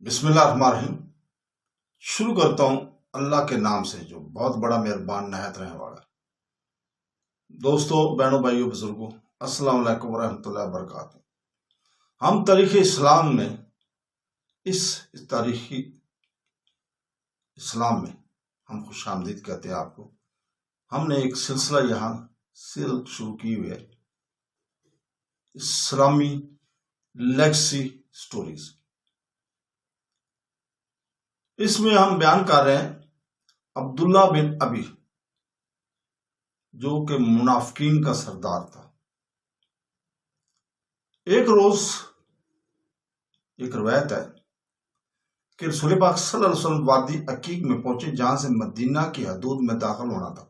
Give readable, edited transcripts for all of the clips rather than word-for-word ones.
بسم اللہ الرحمن الرحیم۔ شروع کرتا ہوں اللہ کے نام سے جو بہت بڑا مہربان نہایت رہنے والا ہے۔ دوستو، بہنوں، بھائیوں، بزرگوں، السلام علیکم ورحمۃ اللہ وبرکاتہ۔ ہم تاریخ اسلام میں تاریخی اسلام میں ہم خوش آمدید کہتے ہیں آپ کو۔ ہم نے ایک سلسلہ یہاں شروع کی ہوئی ہے، اسلامی لیگسی سٹوریز۔ اس میں ہم بیان کر رہے ہیں عبداللہ بن ابی، جو کہ منافقین کا سردار تھا۔ ایک روز ایک روایت ہے کہ رسول پاک صلی اللہ علیہ وسلم وادی عقیق میں پہنچے، جہاں سے مدینہ کی حدود میں داخل ہونا تھا۔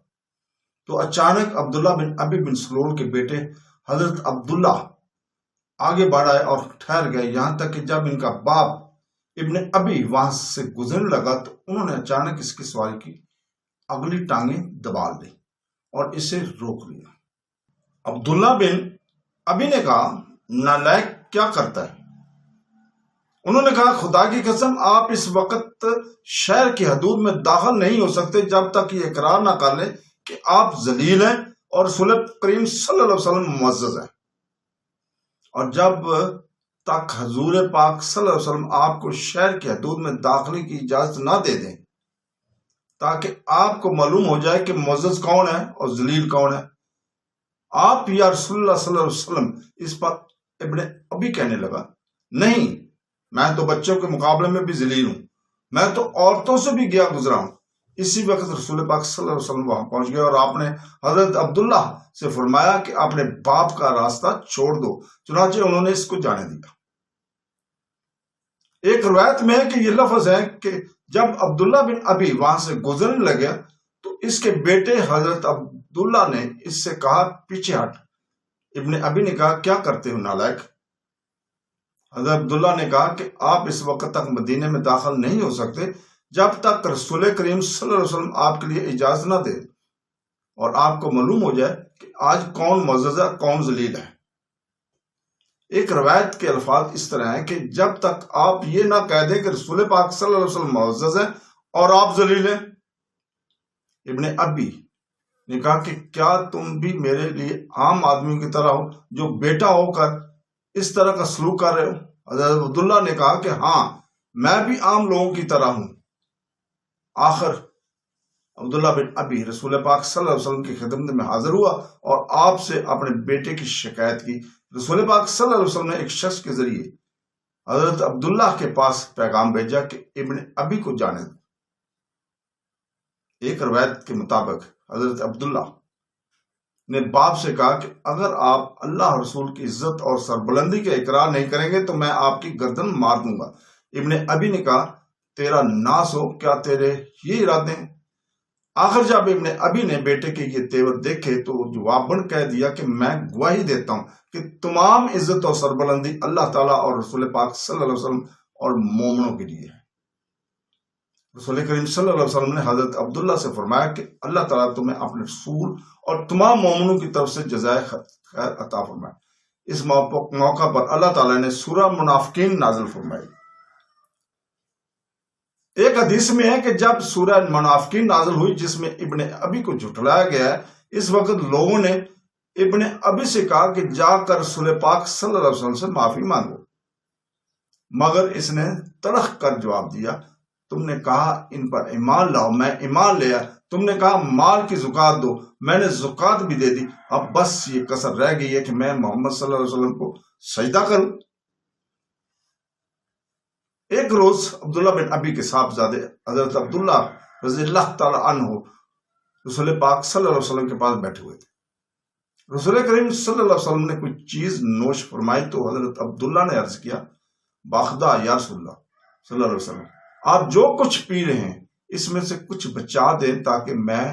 تو اچانک عبداللہ بن ابی بن سلول کے بیٹے حضرت عبداللہ آگے بڑھ آئے اور ٹھہر گئے، یہاں تک کہ جب ان کا باپ ابن ابی وہاں سے گزرنے لگا تو انہوں نے اچانک اس کی سواری کی اگلی ٹانگیں دبال دی اور اسے روک لیا۔ عبداللہ بن ابی نے کہا، نالائق کیا کرتا ہے؟ انہوں نے کہا، خدا کی قسم، آپ اس وقت شہر کی حدود میں داخل نہیں ہو سکتے جب تک یہ اقرار نہ کر لیں کہ آپ ذلیل ہیں اور رسول کریم صلی اللہ علیہ وسلم معزز ہیں، اور جب تک حضور پاک صلی اللہ علیہ وسلم آپ کو شہر کی حدود میں داخلے کی اجازت نہ دے دیں، تاکہ آپ کو معلوم ہو جائے کہ معزز کون ہے اور ذلیل کون ہے۔ آپ یا رسول اللہ صلی اللہ علیہ وسلم؟ اس پر ابن ابی کہنے لگا، نہیں، میں تو بچوں کے مقابلے میں بھی ذلیل ہوں، میں تو عورتوں سے بھی گیا گزرا ہوں۔ اسی وقت رسول پاک صلی اللہ علیہ وسلم وہاں پہنچ گئے اور آپ نے حضرت عبداللہ سے فرمایا کہ اپنے باپ کا راستہ چھوڑ دو، چنانچہ انہوں نے اس کو جانے دیا۔ ایک روایت میں ہے کہ یہ لفظ ہے کہ جب عبداللہ بن ابی وہاں سے گزرنے لگے تو اس کے بیٹے حضرت عبداللہ نے اس سے کہا، پیچھے ہٹ۔ ابن ابی نے کہا، کیا کرتے ہو نالائق؟ حضرت عبداللہ نے کہا کہ آپ اس وقت تک مدینے میں داخل نہیں ہو سکتے جب تک رسول کریم صلی اللہ علیہ وسلم آپ کے لیے اجازت نہ دے اور آپ کو معلوم ہو جائے کہ آج کون معزز ہے، کون ذلیل ہے۔ ایک روایت کے الفاظ اس طرح ہیں کہ جب تک آپ یہ نہ کہہ دیں کہ رسول پاک صلی اللہ علیہ وسلم معزز ہیں اور آپ ذلیل ہیں۔ ابن ابی نے کہا کہ کیا تم بھی میرے لیے عام آدمی کی طرح ہو جو بیٹا ہو کر اس طرح کا سلوک کر رہے ہو؟ حضرت عبداللہ نے کہا کہ ہاں، میں بھی عام لوگوں کی طرح ہوں۔ آخر عبداللہ بن ابی رسول پاک صلی اللہ علیہ وسلم کی خدمت میں حاضر ہوا اور آپ سے اپنے بیٹے کی شکایت کی۔ رسول پاک صلی اللہ علیہ وسلم نے ایک شخص کے ذریعے حضرت عبداللہ کے پاس پیغام بھیجا کہ ابن ابی کو جانے دو۔ ایک روایت کے مطابق حضرت عبداللہ نے باپ سے کہا کہ اگر آپ اللہ رسول کی عزت اور سربلندی کا اقرار نہیں کریں گے تو میں آپ کی گردن مار دوں گا۔ ابن ابی نے کہا، تیرا ناس ہو، کیا تیرے یہ ارادے ہیں؟ آخر جب ابن ابی نے بیٹے کے یہ تیور دیکھے تو جواباً کہہ دیا کہ میں گواہی دیتا ہوں کہ تمام عزت اور سربلندی اللہ تعالیٰ اور رسول پاک صلی اللہ علیہ وسلم اور مومنوں کے لیے ہے۔ رسول کریم صلی اللہ علیہ وسلم نے حضرت عبداللہ سے فرمایا کہ اللہ تعالیٰ تمہیں اپنے رسول اور تمام مومنوں کی طرف سے جزائے خیر عطا فرمائے۔ اس موقع پر اللہ تعالیٰ نے سورہ منافقین نازل فرمائی۔ ایک حدیث میں ہے کہ جب سورہ منافقین نازل ہوئی جس میں ابن ابی کو جھٹلایا گیا ہے، اس وقت لوگوں نے ابن ابی سے کہا کہ جا کر رسول پاک صلی اللہ علیہ وسلم سے معافی مانگو، مگر اس نے تلخ کر جواب دیا، تم نے کہا ان پر ایمان لاؤ، میں ایمان لیا، تم نے کہا مال کی زکات دو، میں نے زکات بھی دے دی، اب بس یہ کسر رہ گئی ہے کہ میں محمد صلی اللہ علیہ وسلم کو سجدہ کروں۔ ایک روز عبداللہ بن ابی کے صاحبزادے حضرت عبداللہ رضی اللہ تعالیٰ عنہ رسول پاک صلی اللہ علیہ وسلم کے پاس بیٹھے ہوئے تھے۔ رسول کریم صلی اللہ علیہ وسلم نے کوئی چیز نوش فرمائی تو حضرت عبداللہ نے عرض کیا، باخدا یا رسول اللہ صلی اللہ علیہ وسلم، آپ جو کچھ پی رہے ہیں اس میں سے کچھ بچا دیں تاکہ میں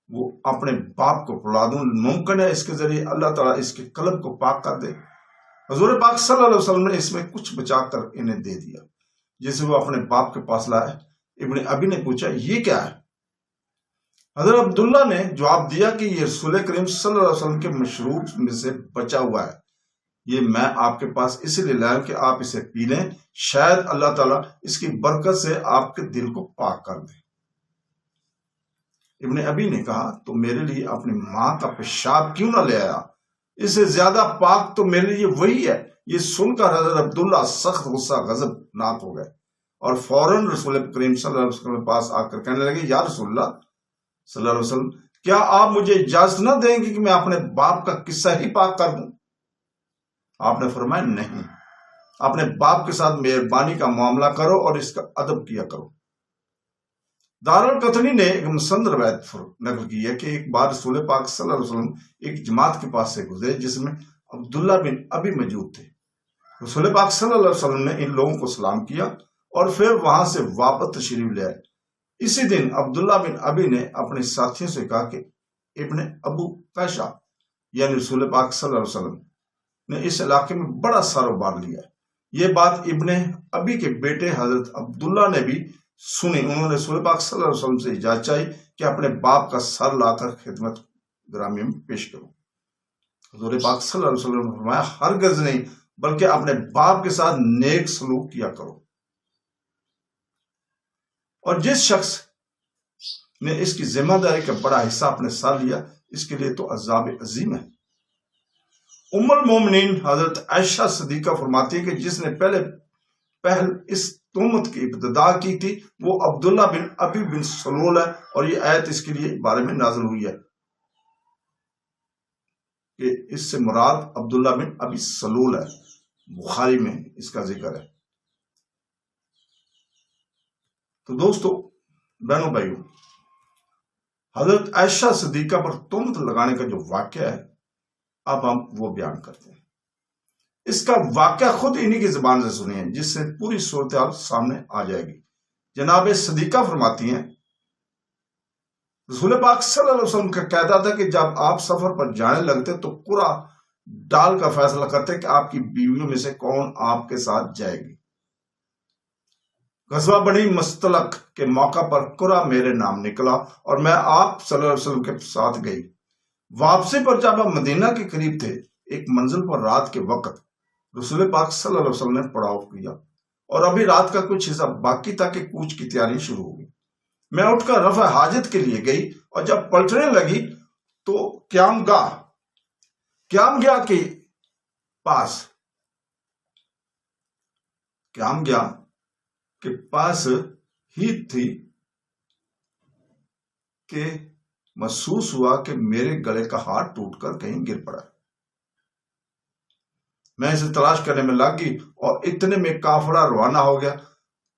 وہ اپنے باپ کو پلا دوں، ممکن ہے اس کے ذریعے اللہ تعالیٰ اس کے قلب کو پاک کر دے۔ حضور پاک صلی اللہ علیہ وسلم نے اس میں کچھ بچا کر انہیں دے دیا، جسے وہ اپنے باپ کے پاس لائے۔ ابن ابی نے پوچھا، یہ کیا ہے؟ حضرت عبداللہ نے جواب دیا کہ یہ رسول کریم صلی اللہ علیہ وسلم کے مشروب میں سے بچا ہوا ہے۔ یہ میں آپ کے پاس اس لیے لایا کہ آپ اسے پی لیں، شاید اللہ تعالیٰ اس کی برکت سے آپ کے دل کو پاک کر دے۔ ابن ابی نے کہا تو میرے لیے اپنی ماں کا پیشاب کیوں نہ لے آیا، اس سے زیادہ پاک تو میرے لیے وہی ہے۔ یہ سن کر حضرت عبداللہ سخت غصہ غضب ناک ہو گئے اور فوراً رسول کریم صلی اللہ علیہ وسلم کے پاس آ کر کہنے لگے، یا رسول اللہ صلی اللہ علیہ وسلم، کیا آپ مجھے اجازت نہ دیں گے کہ میں اپنے باپ کا قصہ ہی پاک کر دوں؟ آپ نے فرمایا، نہیں، اپنے باپ کے ساتھ مہربانی کا معاملہ کرو اور اس کا ادب کیا کرو۔ دارالقطنی نے ایک مسند روایت نقل کی ہے کہ ایک بار رسول پاک صلی اللہ علیہ وسلم ایک جماعت کے پاس سے گزرے جس میں عبداللہ بن ابی موجود تھے۔ رسول پاک صلی اللہ علیہ وسلم نے ان لوگوں کو سلام کیا اور پھر وہاں سے واپس تشریف لے آئے۔ اسی دن عبداللہ بن ابی نے اپنے ساتھیوں سے کہا کہ ابن ابو قیشہ یعنی رسول پاک صلی اللہ علیہ وسلم نے اس علاقے میں بڑا کاروبار لیا ہے۔ یہ بات ابن ابی کے بیٹے حضرت عبداللہ نے بھی سنی۔ انہوں نے رسول پاک صلی اللہ علیہ وسلم سے اجازت چاہی کہ اپنے باپ کا سر لا کر خدمت گرامی میں پیش کرو۔ حضور پاک صلی اللہ علیہ وسلم نے فرمایا، ہرگز نہیں، بلکہ اپنے باپ کے ساتھ نیک سلوک کیا کرو، اور جس شخص نے اس کی ذمہ داری کا بڑا حصہ اپنے ساتھ لیا اس کے لیے تو عذاب عظیم ہے۔ ام المومنین حضرت عائشہ صدیقہ فرماتی ہے کہ جس نے پہل اس تہمت کی ابتدا کی تھی وہ عبداللہ بن ابی بن سلول ہے، اور یہ آیت اس کے لیے بارے میں نازل ہوئی ہے کہ اس سے مراد عبداللہ بن ابی سلول ہے۔ بخاری میں اس کا ذکر ہے۔ تو دوستو، بہنوں بھائیوں، حضرت عائشہ صدیقہ پر تہمت لگانے کا جو واقعہ ہے اب ہم وہ بیان کرتے ہیں۔ اس کا واقعہ خود انہی کی زبان سے سنیں جس سے پوری صورتحال سامنے آ جائے گی۔ جناب صدیقہ فرماتی ہیں، رسول پاک صلی اللہ علیہ وسلم کا کہتا تھا کہ جب آپ سفر پر جانے لگتے تو قرعہ ڈال کا فیصلہ کرتے کہ آپ کی بیویوں میں سے کون آپ کے ساتھ جائے گی۔ غزوہ بنی مستلق کے موقع پر قرعہ میرے نام نکلا اور میں آپ صلی اللہ علیہ وسلم کے ساتھ گئی۔ واپسی پر جب آپ مدینہ کے قریب تھے، ایک منزل پر رات کے وقت رسول پاک صلی اللہ علیہ وسلم نے پڑاؤ کیا اور ابھی رات کا کچھ حصہ باقی تھا کہ کوچ کی تیاری شروع ہو گئی۔ میں اٹھ کر رفع حاجت کے لیے گئی اور جب پلٹنے لگی تو قیام گیا کے پاس ہی تھی کہ محسوس ہوا کہ میرے گلے کا ہار ٹوٹ کر کہیں گر پڑا۔ میں اسے تلاش کرنے میں لگ گئی اور اتنے میں قافلہ روانہ ہو گیا۔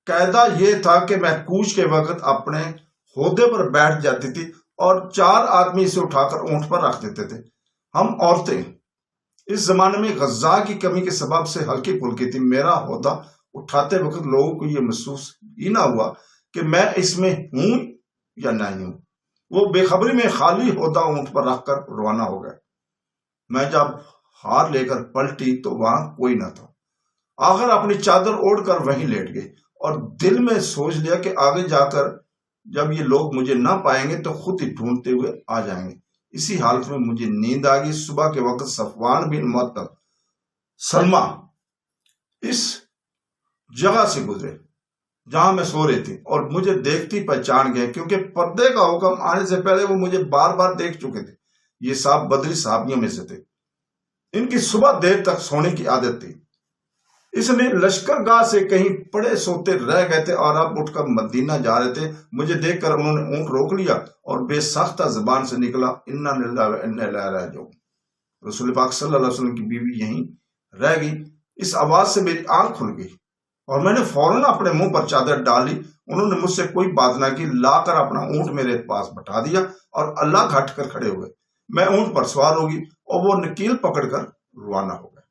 قاعدہ یہ تھا کہ میں کوچ کے وقت اپنے ہودے پر بیٹھ جاتی تھی اور 4 آدمی اسے اٹھا کر اونٹ پر رکھ دیتے تھے۔ ہم عورتیں اس زمانے میں غذا کی کمی کے سبب سے ہلکی پھلکی تھی۔ میرا ہودہ اٹھاتے وقت لوگوں کو یہ محسوس ہی نہ ہوا کہ میں اس میں ہوں یا نہیں ہوں۔ وہ بے خبری میں خالی ہودہ اونٹ پر رکھ کر روانہ ہو گئے۔ میں جب ہار لے کر پلٹی تو وہاں کوئی نہ تھا۔ آخر اپنی چادر اوڑھ کر وہیں لیٹ گئے اور دل میں سوچ لیا کہ آگے جا کر جب یہ لوگ مجھے نہ پائیں گے تو خود ہی ڈھونڈتے ہوئے آ جائیں گے۔ اسی حالت میں مجھے نیند آ گئی۔ صبح کے وقت صفوان بن معطل سلمہ اس جگہ سے گزرے جہاں میں سو رہی تھی اور مجھے دیکھتی پہچان گئے، کیونکہ پردے کا حکم آنے سے پہلے وہ مجھے بار بار دیکھ چکے تھے۔ یہ صاحب بدری صحابیوں میں سے تھے۔ ان کی صبح دیر تک سونے کی عادت تھی۔ اس نے لشکر گاہ سے کہیں پڑے سوتے رہ گئے تھے اور اب اٹھ کر مدینہ جا رہے تھے۔ مجھے دیکھ کر انہوں نے اونٹ روک لیا اور بے ساختہ زبان سے نکلا، انا للہ و انا الیہ راجعون۔ رسول پاک صلی اللہ علیہ وسلم کی بیوی یہیں رہ گئی۔ اس آواز سے میری آنکھ کھل گئی اور میں نے فوراً اپنے منہ پر چادر ڈالی۔ انہوں نے مجھ سے کوئی بات نہ کی، لا کر اپنا اونٹ میرے پاس بٹھا دیا اور اللہ گھٹ کر کھڑے ہوئے۔ میں اونٹ پر سوار ہوگی اور وہ نکیل پکڑ کر روانہ ہو گئے۔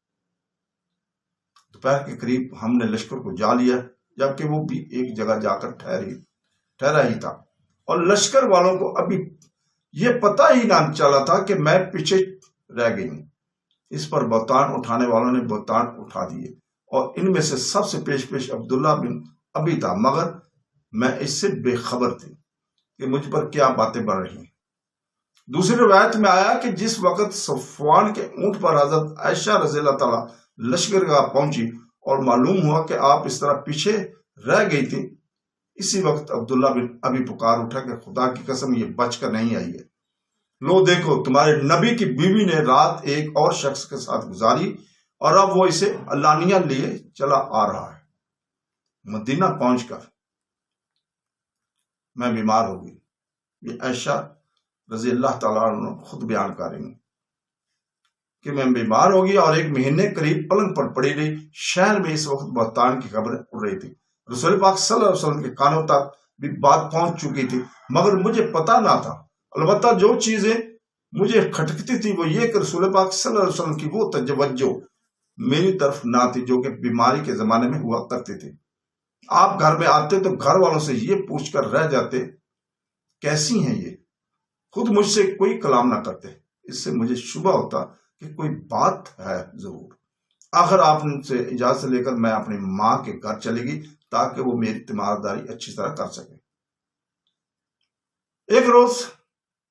دوپہر کے قریب ہم نے لشکر کو جا لیا، جبکہ وہ بھی ایک جگہ جا کر ٹھہرا ہی تھا اور لشکر والوں کو ابھی یہ پتہ ہی نہ چلا تھا کہ میں پیچھے رہ گئی ہوں۔ اس پر بہتان اٹھانے والوں نے بہتان اٹھا دیے اور ان میں سے سب سے پیش عبداللہ بن ابی تھا، مگر میں اس سے بے خبر تھی کہ مجھ پر کیا باتیں بڑھ رہی ہیں۔ دوسری روایت میں آیا کہ جس وقت صفوان کے اونٹ پر حضرت عائشہ رضی اللہ تعالیٰ لشکرگاہ پہنچی اور معلوم ہوا کہ آپ اس طرح پیچھے رہ گئی تھی، اسی وقت عبداللہ بن ابی پکار اٹھا کہ خدا کی قسم یہ بچ کر نہیں آئی ہے، لو دیکھو تمہارے نبی کی بیوی نے رات ایک اور شخص کے ساتھ گزاری اور اب وہ اسے علانیہ لیے چلا آ رہا ہے۔ مدینہ پہنچ کر میں بیمار ہو گئی۔ یہ عائشہ رضی اللہ تعالیٰ عنہ خود بیان کر رہی ہوں کہ میں بیمار ہو گئی اور 1 مہینے قریب پلنگ پر پڑی رہی۔ شہر میں اس وقت بہتان کی خبریں اڑ رہی تھی، رسول پاک صلی اللہ علیہ وسلم کے کانوں تک بھی بات پہنچ چکی تھی، مگر مجھے پتا نہ تھا۔ البتہ جو چیزیں مجھے کھٹکتی تھی وہ یہ کہ رسول پاک صلی اللہ علیہ وسلم کی وہ توجہ میری طرف نہ تھی جو کہ بیماری کے زمانے میں ہوا کرتی تھی۔ آپ گھر میں آتے تو گھر والوں سے یہ پوچھ کر رہ جاتے کیسی ہیں یہ، خود مجھ سے کوئی کلام نہ کرتے۔ اس سے مجھے شبہ ہوتا کہ کوئی بات ہے ضرور۔ آخر آپ سے اجازت لے کر میں اپنی ماں کے گھر چلی گئی تاکہ وہ میری تیمارداری اچھی طرح کر سکے۔ ایک روز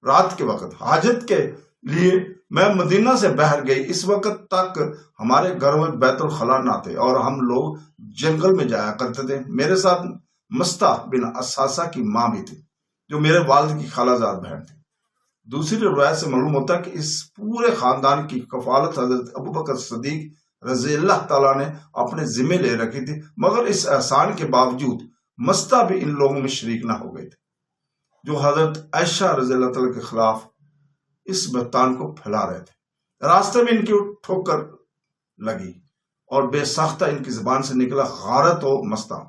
رات کے وقت حاجت کے لیے میں مدینہ سے باہر گئی۔ اس وقت تک ہمارے گھروں میں بیت الخلا نہ تھے اور ہم لوگ جنگل میں جایا کرتے تھے۔ میرے ساتھ مستہ بن اساسہ کی ماں بھی تھی جو میرے والد کی خالہ زاد بہن تھی۔ دوسری روایت سے معلوم ہوتا ہے کہ اس پورے خاندان کی کفالت حضرت ابوبکر صدیق رضی اللہ تعالیٰ نے اپنے ذمے لے رکھی تھی، مگر اس احسان کے باوجود مستہ بھی ان لوگوں میں شریک نہ ہو گئے تھے جو حضرت عائشہ رضی اللہ تعالیٰ کے خلاف اس بہتان کو پھیلا رہے تھے۔ راستے میں ان کی ٹھوکر لگی اور بے ساختہ ان کی زبان سے نکلا غارت ہو مستہ۔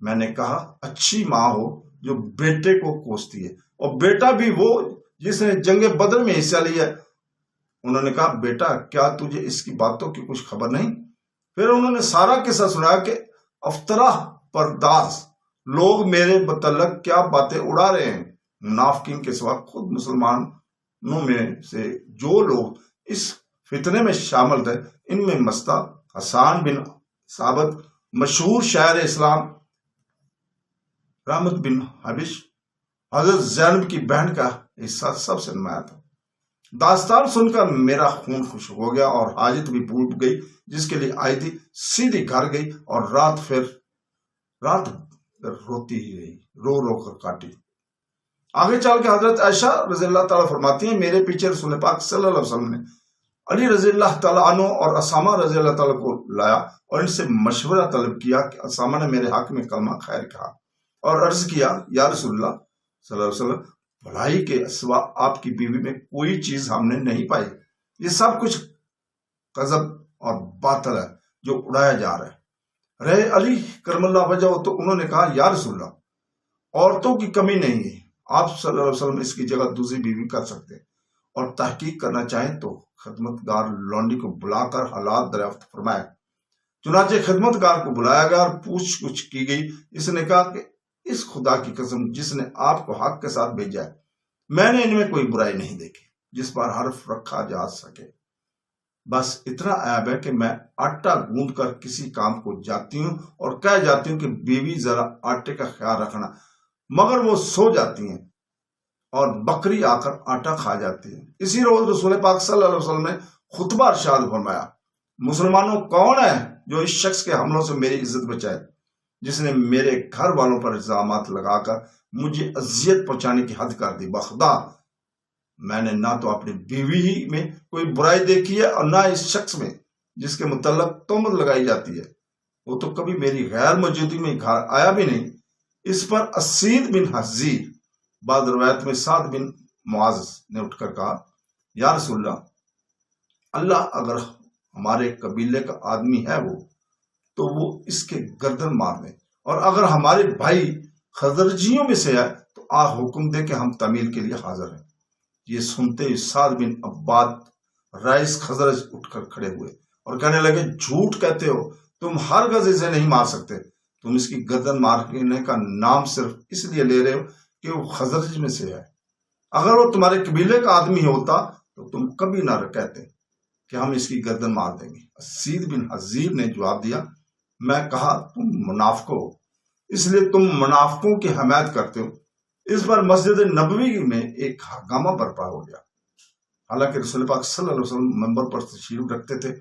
میں نے کہا اچھی ماں ہو جو بیٹے کو کوستی ہے، اور بیٹا بھی وہ جس نے جنگ بدر میں حصہ لیا۔ انہوں نے کہا بیٹا کیا تجھے اس کی باتوں کی کچھ خبر نہیں؟ پھر انہوں نے سارا قصہ سنایا کہ افطرہ پرداز لوگ میرے متعلق کیا باتیں اڑا رہے ہیں۔ منافقین کے سوا خود مسلمانوں میں سے جو لوگ اس فتنے میں شامل تھے ان میں مستہ، حسان بن ثابت مشہور شاعر اسلام، رحمت بن حبش، حضرت زینب کی بہن کا حصہ سب سے نمایاں تھا۔ داستان سن کر میرا خون خشک ہو گیا اور حاجت بھی پھوٹ گئی جس کے لیے آئی تھی، سیدھی گھر گئی اور رات روتی ہی رہی، رو رو کر کاٹی۔ آگے چل کے حضرت عائشہ رضی اللہ تعالیٰ فرماتی ہیں میرے پیچھے رسول پاک صلی اللہ علیہ وسلم نے علی رضی اللہ تعالیٰ عنہ اور اسامہ رضی اللہ تعالیٰ کو لایا اور ان سے مشورہ طلب کیا کہ اسامہ نے میرے حق میں کلمہ خیر کہا اور عرض کیا یا رسول اللہ صلی اللہ علیہ وسلم، بھلائی کے سوا آپ کی بیوی میں کوئی چیز ہم نے نہیں پائی، یہ سب کچھ کذب اور باطل ہے جو اڑایا جا رہا ہے۔ رہے علی کرم اللہ وجہ تو انہوں نے کہا یا رسول اللہ، عورتوں کی کمی نہیں ہے، آپ صلی اللہ علیہ وسلم اس کی جگہ دوسری بیوی کر سکتے ہیں، اور تحقیق کرنا چاہیں تو خدمتگار لونڈی کو بلا کر حالات دریافت فرمائے۔ چنانچہ خدمتگار کو بلایا گیا اور پوچھ گچھ کی گئی۔ اس نے کہا کہ اس خدا کی قسم جس نے آپ کو حق کے ساتھ بھیجا ہے، میں نے ان میں کوئی برائی نہیں دیکھی جس پر حرف رکھا جا سکے، بس اتنا عیب ہے کہ میں آٹا گوندھ کر کسی کام کو جاتی ہوں اور کہہ جاتی ہوں کہ بیوی ذرا آٹے کا خیال رکھنا، مگر وہ سو جاتی ہیں اور بکری آ کر آٹا کھا جاتی ہے۔ اسی روز رسول پاک صلی اللہ علیہ وسلم نے خطبہ ارشاد فرمایا، مسلمانوں کون ہے جو اس شخص کے حملوں سے میری عزت بچائے جس نے میرے گھر والوں پر الزامات لگا کر مجھے اذیت پہنچانے کی حد کر دی؟ بخدا میں نے نہ تو اپنی بیوی ہی میں کوئی برائی دیکھی ہے اور نہ اس شخص میں جس کے متعلق تہمت لگائی جاتی ہے، وہ تو کبھی میری غیر موجودگی میں گھر آیا بھی نہیں۔ اس پر اسید بن حزیر، بعض روایت میں سعد بن معاذ نے اٹھ کر کہا یا رسول اللہ، اللہ اگر ہمارے قبیلے کا آدمی ہے وہ تو وہ اس کے گردن مار دیں، اور اگر ہمارے بھائی خزرجیوں میں سے ہے تو حکم دے کہ ہم تعمیل کے لیے حاضر ہیں۔ یہ سنتے ہی سعد بن عباد رئیس خزرج اٹھ کر کھڑے ہوئے اور کہنے لگے جھوٹ کہتے ہو، تم ہرگز اسے نہیں مار سکتے، تم اس کی گردن مارنے کا نام صرف اس لیے لے رہے ہو کہ وہ خزرج میں سے ہے، اگر وہ تمہارے قبیلے کا آدمی ہوتا تو تم کبھی نہ کہتے کہ ہم اس کی گردن مار دیں گے۔ اسید بن حزیر نے جواب دیا، میں کہا تم منافق ہو، اس لیے تم منافقوں کی حمایت کرتے ہو، اس پر مسجد نبوی میں ایک ہنگامہ برپا ہو گیا۔ حالانکہ رسول پاک صلی اللہ علیہ وسلم منبر پر تشریف رکھتے تھے،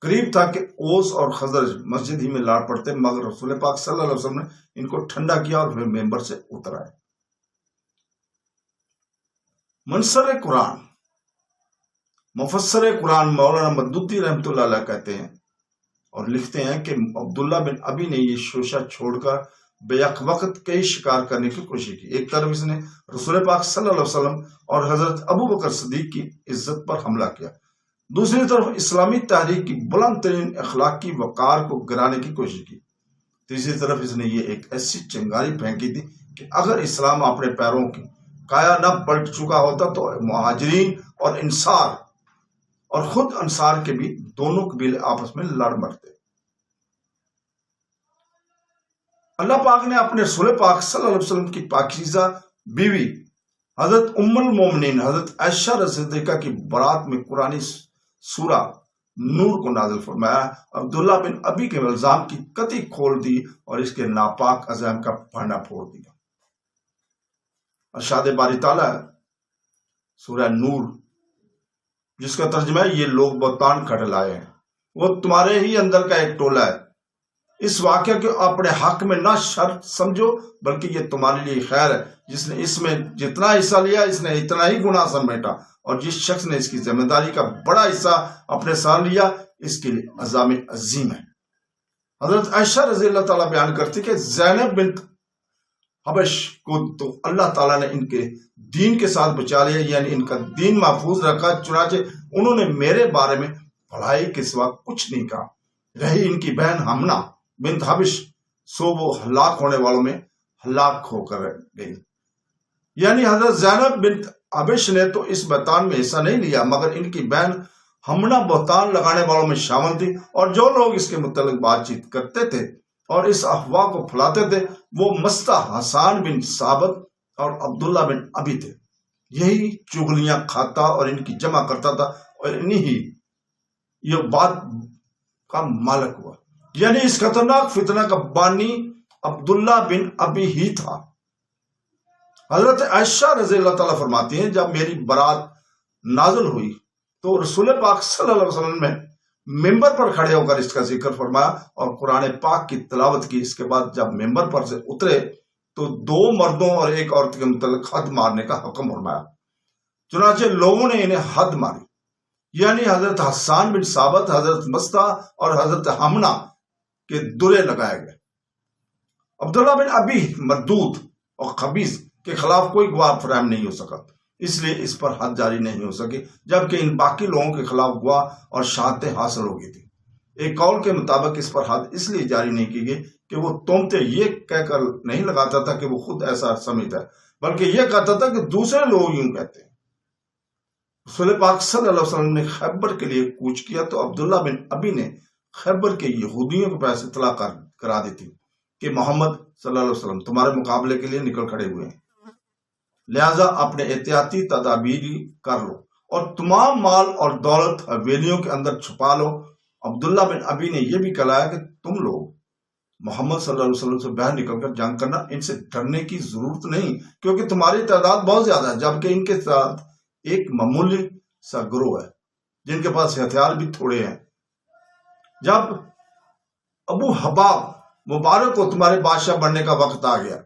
قریب تھا کہ اوس اور خزرج مسجد ہی میں لاڑ پڑتے، مگر رسول پاک صلی اللہ علیہ وسلم نے ان کو ٹھنڈا کیا اور پھر ممبر سے اتر آئے۔ منصر قرآن، مفسر قرآن مولانا مدودی رحمۃ اللہ علیہ کہتے ہیں اور لکھتے ہیں کہ عبداللہ بن ابی نے یہ شوشہ چھوڑ کر بیک وقت کئی شکار کرنے کی کوشش کی۔ ایک طرف اس نے رسول پاک صلی اللہ علیہ وسلم اور حضرت ابو بکر صدیق کی عزت پر حملہ کیا، دوسری طرف اسلامی تحریک کی بلند ترین اخلاقی وقار کو گرانے کی کوشش کی، تیسری طرف اس نے یہ ایک ایسی چنگاری پھینکی تھی کہ اگر اسلام اپنے پیروں کی کایا نہ پلٹ چکا ہوتا تو مہاجرین اور انصار اور خود انصار کے بھی دونوں قبیلے آپس میں لڑ مرتے۔ اللہ پاک نے اپنے رسول پاک صلی اللہ علیہ وسلم کی پاکیزہ بیوی حضرت ام المومنین حضرت عائشہ رضی اللہ عنہا کی برات میں قرآنی سورہ نور کو نازل فرمایا، عبداللہ بن ابی کے الزام کی کتی کھول دی اور اس کے ناپاک عزائم کا پھنڈا پھوڑ دیا۔ ارشاد باری تعالیٰ سورہ نور، جس کا ترجمہ ہے یہ لوگ بہتان کھڑ لائے ہیں، وہ تمہارے ہی اندر کا ایک ٹولہ ہے، اس واقعہ کو اپنے حق میں نہ شر سمجھو بلکہ یہ تمہارے لیے خیر ہے، جس نے اس میں جتنا حصہ لیا اس نے اتنا ہی گناہ سمیٹا، اور جس شخص نے اس کی ذمہ داری کا بڑا حصہ اپنے ساتھ لیا اس کے لیے عذاب عظیم ہے۔ حضرت عائشہ رضی اللہ تعالیٰ بیان کرتی کہ زینب بنت حبش کو تو اللہ تعالیٰ نے ان کے دین کے ساتھ بچا لیا، یعنی ان کا دین محفوظ رکھا، چنانچہ انہوں نے میرے بارے میں بھلائی کے سوا کچھ نہیں کہا۔ رہی ان کی بہن حمنہ بنت حبش، سو وہ ہلاک ہونے والوں میں ہلاک ہو کر گئی، یعنی حضرت زینب بنت حبش نے تو اس بہتان میں حصہ نہیں لیا، مگر ان کی بہن حمنہ بہتان لگانے والوں میں شامل تھی، اور جو لوگ اس کے متعلق بات چیت کرتے تھے اور اس افواہ کو پھیلاتے تھے وہ مستہ حسان بن ثابت اور عبداللہ بن ابی تھے۔ یہی چغلیاں کھاتا اور ان کی جمع کرتا تھا اور انہی ہی یہ بات کا مالک ہوا، یعنی اس خطرناک فتنہ کا بانی عبداللہ بن ابی ہی تھا۔ حضرت عائشہ رضی اللہ تعالیٰ فرماتی ہیں جب میری برات نازل ہوئی تو رسول پاک صلی اللہ علیہ وسلم نے ممبر پر کھڑے ہو کر اس کا ذکر فرمایا اور قرآن پاک کی تلاوت کی۔ اس کے بعد جب ممبر پر سے اترے تو 2 مردوں اور 1 عورت کے متعلق حد مارنے کا حکم فرمایا، چنانچہ لوگوں نے انہیں حد ماری، یعنی حضرت حسان بن ثابت، حضرت مستہ اور حضرت حمنہ کے درے لگائے گئے۔ عبداللہ بن ابی مردود اور خبیث کے خلاف کوئی گواہ فراہم نہیں ہو سکا، اس لیے اس پر حد جاری نہیں ہو سکی، جبکہ ان باقی لوگوں کے خلاف گواہ اور شہادتیں حاصل ہو گئی تھی۔ ایک قول کے مطابق اس پر حد اس لیے جاری نہیں کی گئی کہ وہ تہمتیں یہ کہہ کر نہیں لگاتا تھا کہ وہ خود ایسا سمجھتا ہے، بلکہ یہ کہتا تھا کہ دوسرے لوگ یوں کہتے ہیں۔ رسول پاک صلی اللہ علیہ وسلم نے خیبر کے لیے کوچ کیا تو عبداللہ بن ابی نے خیبر کے یہودیوں کے پاس اطلاع کرا دی تھی کہ محمد صلی اللہ علیہ وسلم تمہارے مقابلے کے لیے نکل کھڑے ہوئے ہیں، لہذا اپنے احتیاطی تدابیر کر لو اور تمام مال اور دولت حویلیوں کے اندر چھپا لو۔ عبداللہ بن ابی نے یہ بھی کہا کہ تم لوگ محمد صلی اللہ علیہ وسلم سے باہر نکل کر جنگ کرنا، ان سے ڈرنے کی ضرورت نہیں کیونکہ تمہاری تعداد بہت زیادہ ہے، جبکہ ان کے ساتھ ایک معمولی سا گروہ ہے جن کے پاس ہتھیار بھی تھوڑے ہیں۔ جب ابو حباب مبارک کو تمہارے بادشاہ بننے کا وقت آ گیا،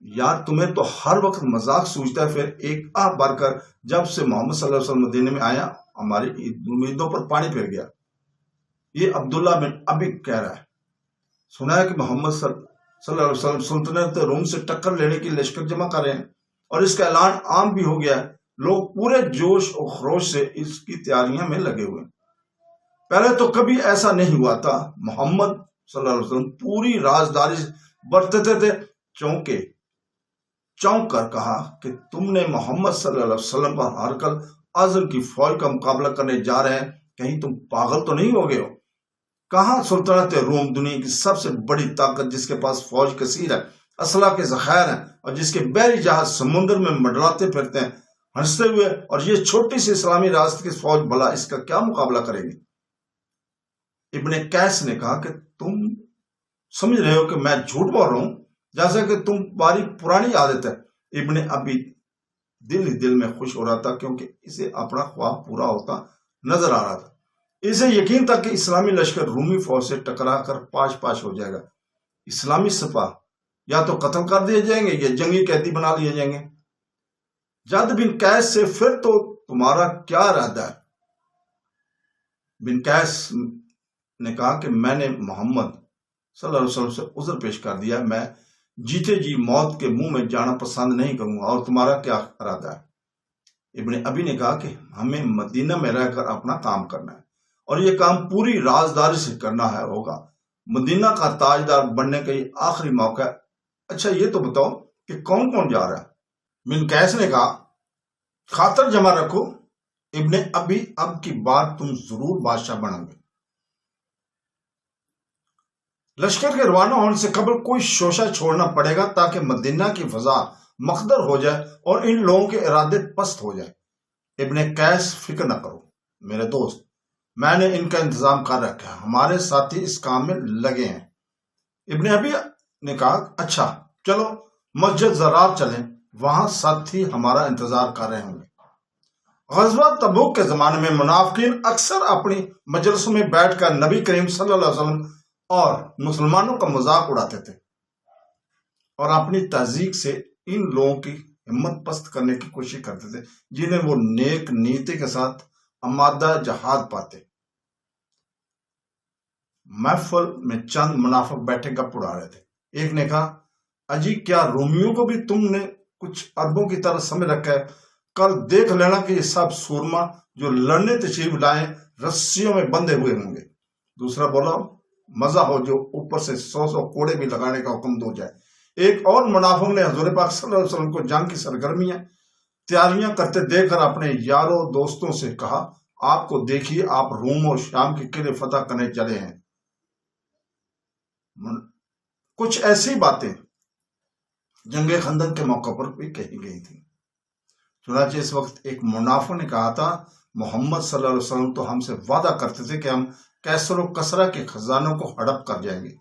یار تمہیں تو ہر وقت مذاق سوچتا ہے، پھر ایک بڑھ کر جب سے محمد صلی اللہ علیہ وسلم مدینے میں آیا ہماری امیدوں پر پانی پھر گیا۔ یہ عبداللہ بن ابی کہہ رہا ہے، سنا ہے کہ محمد صلی اللہ علیہ وسلم سلطنت روم سے ٹکر لینے کی لشکر جمع کر رہے ہیں اور اس کا اعلان عام بھی ہو گیا ہے، لوگ پورے جوش و خروش سے اس کی تیاریاں میں لگے ہوئے ہیں۔ پہلے تو کبھی ایسا نہیں ہوا تھا، محمد صلی اللہ علیہ وسلم پوری رازداری برتتے تھے، چونک کر کہا کہ تم نے محمد صلی اللہ علیہ وسلم پر ہرقل اعظم کی فوج کا مقابلہ کرنے جا رہے ہیں، کہیں تم پاگل تو نہیں ہو گئے ہو؟ کہاں سلطنت روم دنیا کی سب سے بڑی طاقت جس کے پاس فوج کثیر ہے، اسلحہ کے ذخائر ہیں اور جس کے بحری جہاز سمندر میں منڈلاتے پھرتے ہیں ہنستے ہوئے، اور یہ چھوٹی سی اسلامی ریاست کی فوج بھلا اس کا کیا مقابلہ کرے گی؟ ابن قیس نے کہا کہ تم سمجھ رہے ہو کہ میں جھوٹ بول رہا ہوں؟ جیسا کہ تمہاری پرانی عادت ہے۔ ابن ابی دل ہی دل میں خوش ہو رہا تھا، کیونکہ اسے اپنا خواب پورا ہوتا نظر آ رہا تھا۔ اسے یقین تھا کہ اسلامی لشکر رومی فوج سے ٹکرا کر پاش پاش ہو جائے گا۔ اسلامی سپاہ یا تو قتل کر دیے جائیں گے یا جنگی قیدی بنا لیے جائیں گے۔ جد بن قیس سے پھر تو تمہارا کیا ارادہ ہے؟ بن قیس نے کہا کہ میں نے محمد صلی اللہ علیہ وسلم سے عذر پیش کر دیا، میں جیتے جی موت کے منہ میں جانا پسند نہیں کروں گا، اور تمہارا کیا ارادہ ہے؟ ابن ابی نے کہا کہ ہمیں مدینہ میں رہ کر اپنا کام کرنا ہے، اور یہ کام پوری رازداری سے کرنا ہے ہوگا۔ مدینہ کا تاجدار بننے کا یہ آخری موقع ہے۔ اچھا یہ تو بتاؤ کہ کون کون جا رہا ہے؟ بن قیس نے کہا خاطر جمع رکھو ابن ابی، اب کی بار تم ضرور بادشاہ بنو گے۔ لشکر کے روانہ ہونے سے قبل کوئی شوشہ چھوڑنا پڑے گا تاکہ مدینہ کی فضا مخدر ہو جائے اور ان لوگوں کے ارادے پست ہو جائے۔ ابن قیس فکر نہ کرو میرے دوست، میں نے ان کا انتظام کر رکھا ہے، ہمارے ساتھی اس کام میں لگے ہیں۔ ابن ابی نے کہا اچھا چلو مسجد زرار چلیں، وہاں ساتھی ہمارا انتظار کر رہے ہوں گے۔ غزوہ تبوک کے زمانے میں منافقین اکثر اپنی مجلسوں میں بیٹھ کر نبی کریم صلی اللہ علیہ وسلم اور مسلمانوں کا مذاق اڑاتے تھے، اور اپنی تہذیب سے ان لوگوں کی ہمت پست کرنے کی کوشش کرتے تھے جنہیں وہ نیک نیتی کے ساتھ آمادہ جہاد پاتے۔ محفل میں چند منافق بیٹھے گپ اڑا رہے تھے۔ ایک نے کہا اجی کیا رومیوں کو بھی تم نے کچھ عربوں کی طرح سمجھ رکھا ہے؟ کل دیکھ لینا کہ یہ سب سورما جو لڑنے تشریف لائیں رسیوں میں بندھے ہوئے ہوں گے۔ دوسرا بولا مزہ ہو جو اوپر سے 100 کوڑے بھی لگانے کا حکم دو جائے۔ ایک اور منافق نے حضور پاک صلی اللہ علیہ وسلم کو جنگ کی سرگرمیاں تیاریاں کرتے دیکھ کر اپنے یاروں دوستوں سے کہا آپ کو دیکھیے آپ روم اور شام کے قلعے فتح کرنے چلے ہیں۔ کچھ ایسی باتیں جنگ خندق کے موقع پر بھی کہی گئی تھی۔ چنانچہ اس وقت ایک منافق نے کہا تھا محمد صلی اللہ علیہ وسلم تو ہم سے وعدہ کرتے تھے کہ ہم کیسر و کسرا کے خزانوں کو ہڑپ کر جائیں گے،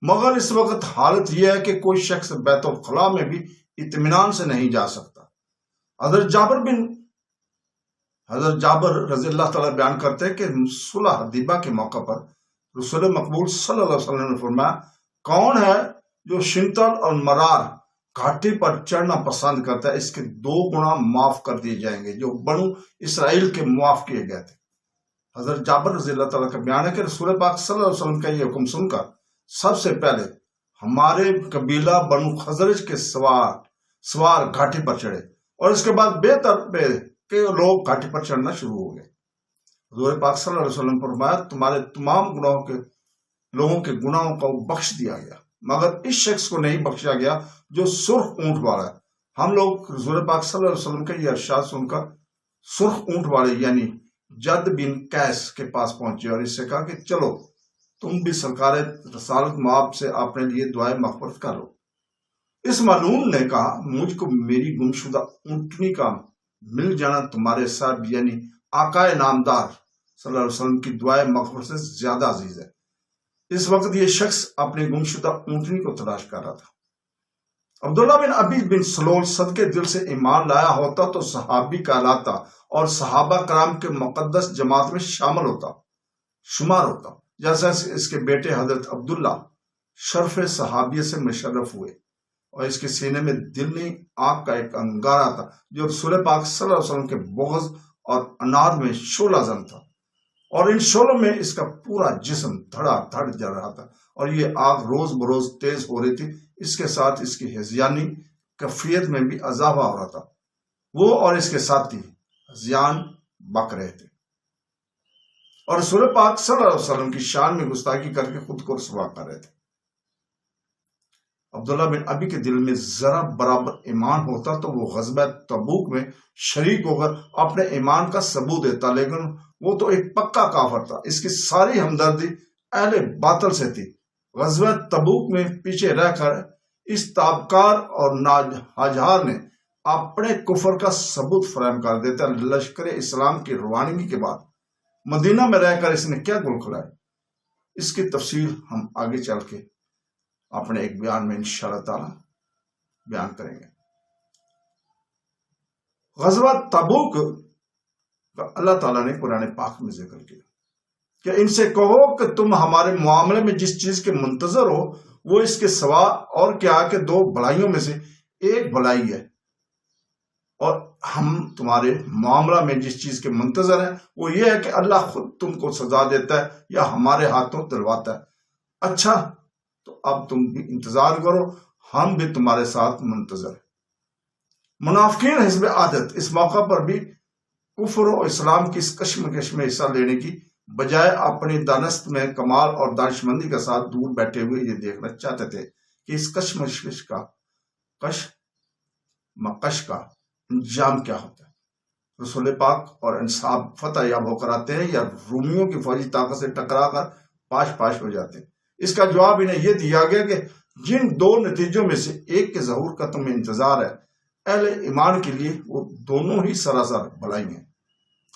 مگر اس وقت حالت یہ ہے کہ کوئی شخص بیت الخلاء میں بھی اطمینان سے نہیں جا سکتا۔ حضرت جابر رضی اللہ تعالیٰ بیان کرتے ہیں کہ صلح حدیبیہ کے موقع پر رسول مقبول صلی اللہ علیہ وسلم نے فرمایا کون ہے جو شنتل اور مرار گھاٹی پر چڑھنا پسند کرتا ہے، اس کے 2 گنا معاف کر دیے جائیں گے جو بنو اسرائیل کے معاف کیے گئے تھے۔ حضرت جابر رضی اللہ تعالیٰ کا بیان ہے کہ رسول پاک صلی اللہ علیہ وسلم کا یہ حکم سن کر سب سے پہلے ہمارے قبیلہ بنو خزرج کے سوار گھاٹی پر چڑھے، اور اس کے بعد بے تربے کے لوگ گھاٹی پر چڑھنا شروع ہو گئے۔ حضور پاک صلی اللہ علیہ وسلم فرمایا تمہارے تمام لوگوں کے گناہوں کو بخش دیا گیا، مگر اس شخص کو نہیں بخشا گیا جو سرخ اونٹ والا ہے۔ ہم لوگ حضور پاک صلی اللہ علیہ وسلم کا یہ ارشاد سن کر سرخ اونٹ والے یعنی جد بن قیس کے پاس پہنچے اور اس سے کہا کہ چلو تم بھی سرکار رسالت مآب سے اپنے لیے دعائے مغفرت کر لو۔ اس معلوم نے کہا مجھ کو میری گمشدہ اونٹنی کا مل جانا تمہارے ساتھ یعنی آقائے نامدار صلی اللہ علیہ وسلم کی دعائے مغفرت سے زیادہ عزیز ہے۔ اس وقت یہ شخص اپنی گمشدہ اونٹنی کو تلاش کر رہا تھا۔ عبداللہ بن ابی بن سلول صدقے دل سے ایمان لایا ہوتا تو صحابی کہلاتا اور صحابہ کرام کے مقدس جماعت میں شمار ہوتا، جیسا اس کے بیٹے حضرت عبداللہ شرف صحابیہ سے مشرف ہوئے، اور اس کے سینے میں دلنی آگ کا ایک انگارہ تھا جو رسول پاک صلی اللہ علیہ وسلم کے بغض اور اناد میں شعلہ زن تھا، اور ان شعلوں میں اس کا پورا جسم دھڑا دھڑ جل رہا تھا، اور یہ آگ روز بروز تیز ہو رہی تھی۔ اس کے ساتھ اس کی ہذیانی کیفیت میں بھی اضافہ ہو رہا تھا۔ وہ اور اس کے ساتھی ہذیان بک رہے تھے اور رسول پاک صلی اللہ علیہ وسلم کی شان میں گستاخی کر کے خود کو رسوا کر رہے تھے۔ عبداللہ بن ابی کے دل میں ذرا برابر ایمان ہوتا تو وہ غزوہ تبوک میں شریک ہو کر اپنے ایمان کا ثبوت دیتا، لیکن وہ تو ایک پکا کافر تھا۔ اس کی ساری ہمدردی اہل باطل سے تھی۔ غزوہ تبوک میں پیچھے رہ کر اس تابکار اور ناجہار نے اپنے کفر کا ثبوت فراہم کر دیتا۔ لشکر اسلام کی روانگی کے بعد مدینہ میں رہ کر اس نے کیا گل کھلائے، اس کی تفصیل ہم آگے چل کے اپنے ایک بیان میں انشاءاللہ تعالی بیان کریں گے۔ غزوہ تبوک کا اللہ تعالیٰ نے قرآن پاک میں ذکر کیا کہ ان سے کہو کہ تم ہمارے معاملے میں جس چیز کے منتظر ہو وہ اس کے سوا اور کیا کہ 2 بھلائیوں میں سے ایک بھلائی ہے، اور ہم تمہارے معاملہ میں جس چیز کے منتظر ہیں وہ یہ ہے کہ اللہ خود تم کو سزا دیتا ہے یا ہمارے ہاتھوں دلواتا ہے۔ اچھا تو اب تم بھی انتظار کرو، ہم بھی تمہارے ساتھ منتظر ہیں۔ منافقین حزب عادت اس موقع پر بھی کفر و اسلام کی اس کشمکش میں حصہ لینے کی بجائے اپنی دانست میں کمال اور دانشمندی کے ساتھ دور بیٹھے ہوئے یہ دیکھنا چاہتے تھے کہ اس کشمکش کا انجام کیا ہوتا ہے۔ رسول پاک اور انصاب فتح یاب ہو کر آتے ہیں یا رومیوں کی فوجی طاقت سے ٹکرا کر پاش پاش ہو جاتے ہیں۔ اس کا جواب انہیں یہ دیا گیا کہ جن 2 نتیجوں میں سے ایک کے ظہور کا تمہیں انتظار ہے، اہل ایمان کے لیے وہ دونوں ہی سراسر بھلائی ہیں،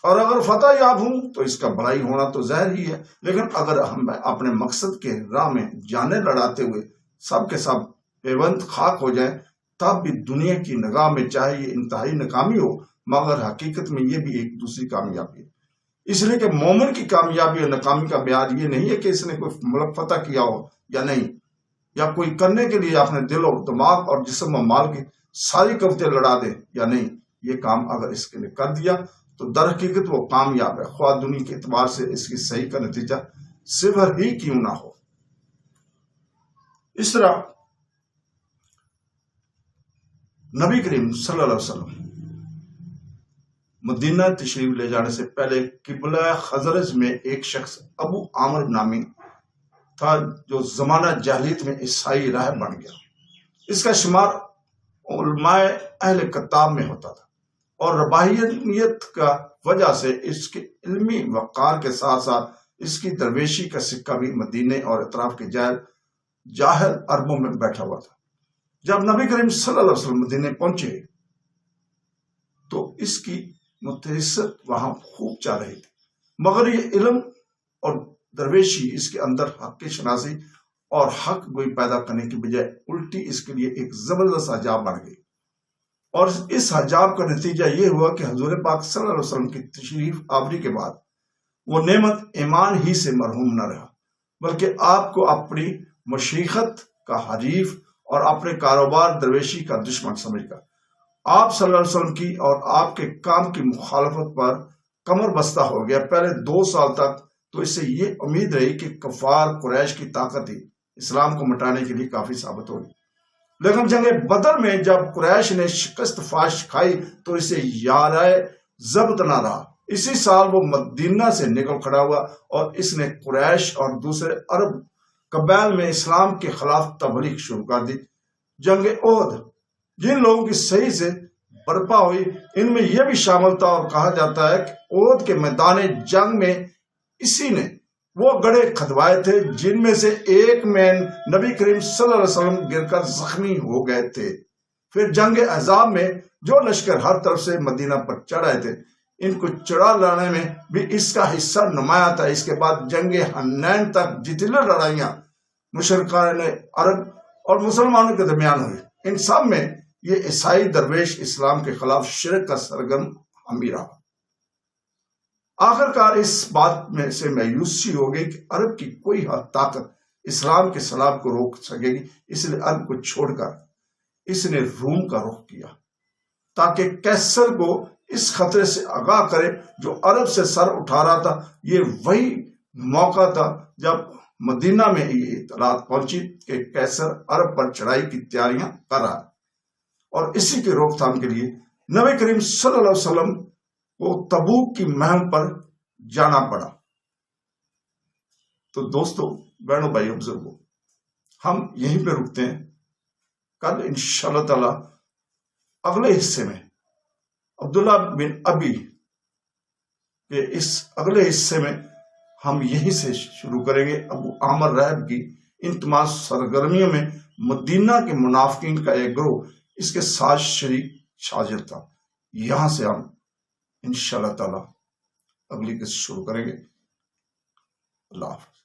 اور اگر فتح یاب ہوں تو اس کا بھلائی ہونا تو ظاہر ہی ہے، لیکن اگر ہم اپنے مقصد کے راہ میں جانیں لڑاتے ہوئے سب کے سب پیوند خاک ہو جائیں تب بھی دنیا کی نگاہ میں چاہے یہ انتہائی ناکامی ہو مگر حقیقت میں یہ بھی ایک دوسری کامیابی ہے۔ اس لیے کہ مومن کی کامیابی اور ناکامی کا معیار یہ نہیں ہے کہ اس نے کوئی ملک فتح کیا ہو یا نہیں، یا کوئی کرنے کے لیے اپنے دل و دماغ اور جسم و مال کی ساری قوتیں لڑا دے یا نہیں۔ یہ کام اگر اس کے لیے کر دیا تو در حقیقت وہ کامیاب ہے، خواہ دنیا کے اعتبار سے اس کی صحیح کا نتیجہ صفر ہی کیوں نہ ہو۔ اس طرح نبی کریم صلی اللہ علیہ وسلم مدینہ تشریف لے جانے سے پہلے قبلہ خزرج میں ایک شخص ابو عامر نامی تھا جو زمانہ جاہلیت میں عیسائی راہب بن گیا۔ اس کا شمار علماء اہل کتاب میں ہوتا تھا، اور رباہیت کا وجہ سے اس کے علمی وقار کے ساتھ ساتھ اس کی درویشی کا سکہ بھی مدینے اور اطراف کے جاہل عربوں میں بیٹھا ہوا تھا۔ جب نبی کریم صلی اللہ علیہ وسلم مدینے پہنچے تو اس کی متحست وہاں خوب چاہ رہی تھی، مگر یہ علم اور درویشی اس کے اندر حق کی شناسی اور حق گوئی پیدا کرنے کی بجائے الٹی اس کے لیے ایک زبردست حجاب بن گئی، اور اس حجاب کا نتیجہ یہ ہوا کہ حضور پاک صلی اللہ علیہ وسلم کی تشریف آوری کے بعد وہ نعمت ایمان ہی سے مرحوم نہ رہا، بلکہ آپ کو اپنی مشیخت کا حریف اور اپنے کاروبار درویشی کا دشمن سمجھ کر آپ صلی اللہ علیہ وسلم کی اور آپ کے کام کی مخالفت پر کمر بستہ ہو گیا۔ پہلے 2 سال تک تو اس سے یہ امید رہی کہ کفار قریش کی طاقت ہی اسلام کو مٹانے کے لیے کافی ثابت ہوگی، لیکن جنگ بدر میں جب قریش نے شکست فاش کھائی تو اسے یارائے ضبط نہ رہا۔ اسی سال وہ مدینہ سے نکل کھڑا ہوا اور اس نے قریش اور دوسرے عرب قبائل میں اسلام کے خلاف تبلیغ شروع کر دی۔ جنگ احد جن لوگوں کی صحیح سے برپا ہوئی ان میں یہ بھی شامل تھا، اور کہا جاتا ہے کہ احد کے میدان جنگ میں اسی نے وہ گڑھے کھدوائے تھے جن میں سے ایک میں نبی کریم صلی اللہ علیہ وسلم گر کر زخمی ہو گئے تھے۔ پھر جنگ احزاب میں جو لشکر ہر طرف سے مدینہ پر چڑھ آئے تھے ان کو چڑھا لانے میں بھی اس کا حصہ نمایاں تھا۔ اس کے بعد جنگ حنین تک جتنی لڑائیاں مشرکان عرب اور مسلمانوں کے درمیان ہوئی، ان سب میں یہ عیسائی درویش اسلام کے خلاف شرک کا سرگرم حامی رہا۔ آخر کار اس بات میں سے مایوسی ہو گئی کہ عرب کی کوئی طاقت اسلام کے سلاب کو روک سکے گی، اس لیے عرب کو چھوڑ کر اس نے روم کا رخ کیا تاکہ کیسر کو اس خطرے سے آگاہ کرے جو عرب سے سر اٹھا رہا تھا۔ یہ وہی موقع تھا جب مدینہ میں یہ اطلاعات پہنچی کہ کیسر عرب پر چڑھائی کی تیاریاں کر رہا ہے، اور اسی کے روک تھام کے لیے نبی کریم صلی اللہ علیہ وسلم کو تبوک کی مہم پر جانا پڑا۔ تو دوستو، بہنوں، بھائیوں، بزرگوں، ہم یہیں پہ رکتے ہیں۔ کل انشاءاللہ تعالی اگلے حصے میں عبداللہ بن ابی کے اس اگلے حصے میں ہم یہیں سے شروع کریں گے۔ ابو عامر راہب کی ان تمام سرگرمیوں میں مدینہ کے منافقین کا ایک گروہ اس کے ساتھ شریک شاگرد تھا۔ یہاں سے ہم انشاءاللہ تعالی اگلی قسط شروع کریں گے۔ اللہ حافظ۔